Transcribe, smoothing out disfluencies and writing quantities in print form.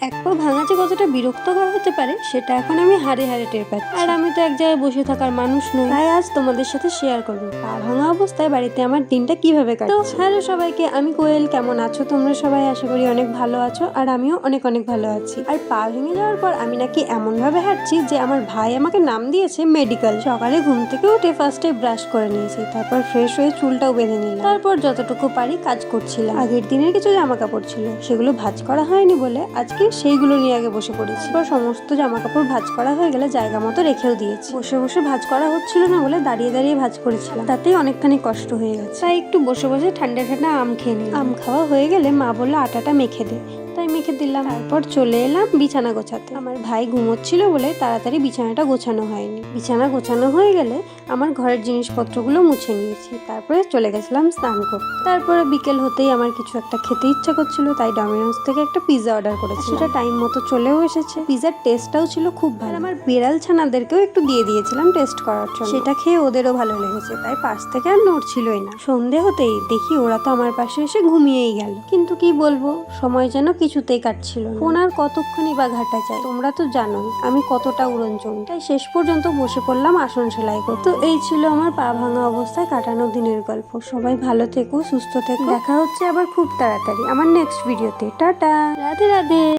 এক পা ভাঙা যে কতটা বিরক্তকর হতে পারে সেটা এখন আমি হাড়ে হাড়ে টের পাচ্ছি। আর আমি তো এক জায়গায় বসে থাকার মানুষ নই, তাই আজ তোমাদের সাথে শেয়ার করবো পা ভাঙা অবস্থায় বাড়িতে আমার দিনটা কিভাবে কাটে। তো হ্যালো সবাইকে, আমি কোয়েল। কেমন আছো তোমরা সবাই? আশা করি অনেক ভালো আছো, আর আমিও অনেক অনেক ভালো আছি। আর পা ভেঙে যাওয়ার পর আমি নাকি এমন ভাবে হাঁটছি যে আমার ভাই আমাকে নাম দিয়েছে মেডিকেল। সকালে ঘুম থেকে উঠে ফার্স্টে ব্রাশ করে নিয়েছি, তারপর ফ্রেশ হয়ে চুলটাও বেঁধে নিলাম, তারপর যতটুকু পারি কাজ করছিলাম। আগের দিনের কিছু জামা কাপড় ছিল, সেগুলো ভাঁজ করা হয়নি বলে আজকে সেইগুলো নিয়ে আগে বসে পড়েছি। এবার সমস্ত জামা কাপড় ভাঁজ করা হয়ে গেলে জায়গা মতো রেখেও দিয়েছি। বসে বসে ভাঁজ করা হচ্ছিল না বলে দাঁড়িয়ে দাঁড়িয়ে ভাঁজ করেছিলাম, তাতেই অনেকখানি কষ্ট হয়ে গেছে। তাই একটু বসে বসে ঠান্ডা ঠান্ডা আম খেয়ে নিলাম। আম খাওয়া হয়ে গেলে মা বললো আটাটা মেখে দে, তাই মেখে দিলাম। তারপর চলে এলাম বিছানা গোছাতে। আমার ভাই ঘুমোচ্ছিল বলে তাড়াতাড়ি বিছানাটা গোছানো হয়নি। বিছানা গোছানো হয়ে গেলে আমার ঘরের জিনিসপত্রগুলো মুছে নিয়েছি, তারপরে চলে গেছিলাম স্নান করতে। তারপরে বিকেল হতেই আমার কিছু একটা খেতে ইচ্ছা করছিল, তাই ডমিনোস থেকে একটা পিৎজা অর্ডার করেছি। সেটা টাইম মতো চলেও এসেছে। পিৎজার টেস্টটাও ছিল খুব ভালো। আমার বিড়াল ছানাদেরকেও একটু দিয়ে দিয়েছিলাম টেস্ট করার জন্য। সেটা খেয়ে ওদেরও ভালো লেগেছে, তাই পাশ থেকে আর নড়ছিলই না। সন্ধে হতেই দেখি ওরা তো আমার পাশে এসে ঘুমিয়েই গেল। কিন্তু কি বলবো, সময় যেন কিছুতেই কাটছিল না। ফোন আর কতক্ষণই বা ঘাটা যায়। তোমরা তো জানোই আমি কতটা উড়নচণ্ডী, তাই শেষ পর্যন্ত বসে পড়লাম আসন সেলাই করতে। তো এই ছিল আমার পা ভাঙা অবস্থায় কাটানো দিনের গল্প। সবাই ভালো থেকো, সুস্থ থেকো। দেখা হচ্ছে আবার খুব তাড়াতাড়ি আমার নেক্সট ভিডিওতে। টাটা, রাধে রাধে।